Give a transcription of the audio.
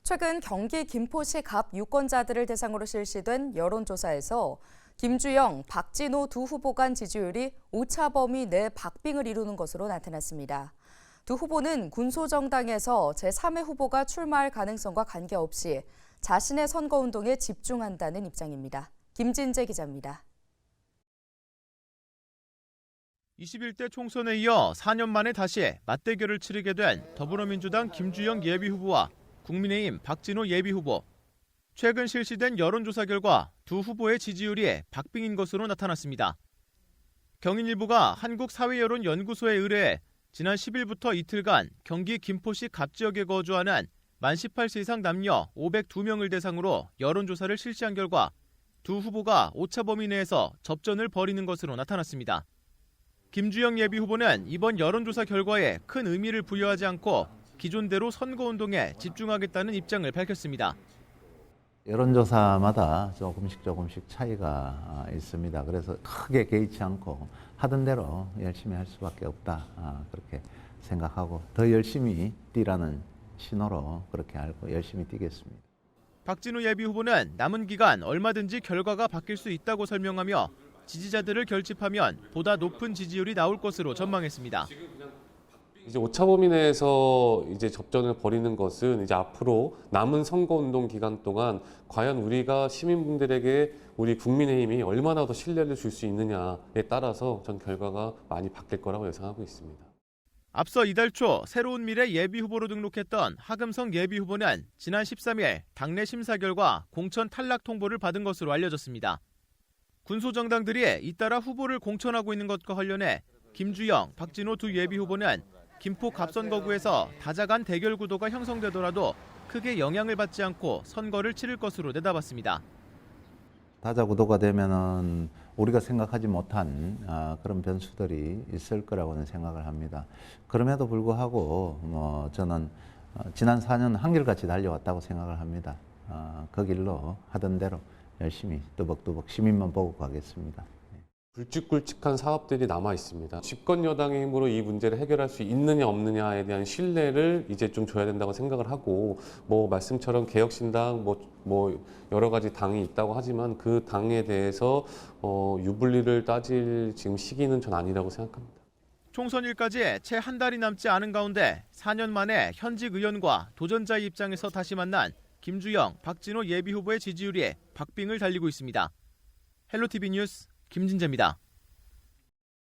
최근 경기 김포시 갑 유권자들을 대상으로 실시된 여론조사에서 김주영, 박진호 두 후보 간 지지율이 오차 범위 내 박빙을 이루는 것으로 나타났습니다. 두 후보는 군소정당에서 제3의 후보가 출마할 가능성과 관계없이 자신의 선거운동에 집중한다는 입장입니다. 김진재 기자입니다. 21대 총선에 이어 4년 만에 다시 맞대결을 치르게 된 더불어민주당 김주영 예비후보와 국민의힘 박진호 예비후보. 최근 실시된 여론조사 결과 두 후보의 지지율이 박빙인 것으로 나타났습니다. 경인일보가 한국사회여론연구소에 의뢰해 지난 10일부터 이틀간 경기 김포시 갑 지역에 거주하는 만 18세 이상 남녀 502명을 대상으로 여론조사를 실시한 결과 두 후보가 오차 범위 내에서 접전을 벌이는 것으로 나타났습니다. 김주영 예비후보는 이번 여론조사 결과에 큰 의미를 부여하지 않고 기존대로 선거운동에 집중하겠다는 입장을 밝혔습니다. 여론조사마다 조금씩 차이가 있습니다. 그래서 크게 개의치 않고 하던 대로 열심히 할 수밖에 없다. 그렇게 생각하고 더 열심히 뛰라는 신호로 그렇게 알고 열심히 뛰겠습니다. 박진호 예비후보는 남은 기간 얼마든지 결과가 바뀔 수 있다고 설명하며 지지자들을 결집하면 보다 높은 지지율이 나올 것으로 전망했습니다. 이제 오차 범위 내에서 이제 접전을 벌이는 것은 이제 앞으로 남은 선거운동 기간 동안 과연 우리가 시민분들에게 우리 국민의힘이 얼마나 더 신뢰를 줄 수 있느냐에 따라서 전 결과가 많이 바뀔 거라고 예상하고 있습니다. 앞서 이달 초 새로운 미래 예비후보로 등록했던 하금성 예비후보는 지난 13일 당내 심사 결과 공천 탈락 통보를 받은 것으로 알려졌습니다. 군소정당들이 잇따라 후보를 공천하고 있는 것과 관련해 김주영, 박진호 두 예비후보는 김포 갑선거구에서 다자간 대결 구도가 형성되더라도 크게 영향을 받지 않고 선거를 치를 것으로 내다봤습니다. 다자 구도가 되면은 우리가 생각하지 못한 그런 변수들이 있을 거라고는 생각을 합니다. 그럼에도 불구하고 저는 지난 4년 한결같이 달려왔다고 생각을 합니다. 그 길로 하던 대로 열심히 뚜벅뚜벅 시민만 보고 가겠습니다. 굵직굵직한 사업들이 남아 있습니다. 집권 여당의 힘으로 이 문제를 해결할 수 있느냐 없느냐에 대한 신뢰를 이제 좀 줘야 된다고 생각을 하고 말씀처럼 개혁신당 여러 가지 당이 있다고 하지만 그 당에 대해서 유불리를 따질 지금 시기는 전 아니라고 생각합니다. 총선일까지 채 한 달이 남지 않은 가운데 4년 만에 현직 의원과 도전자의 입장에서 다시 만난 김주영, 박진호 예비후보의 지지율이 박빙을 달리고 있습니다. 헬로티비 뉴스 김진재입니다.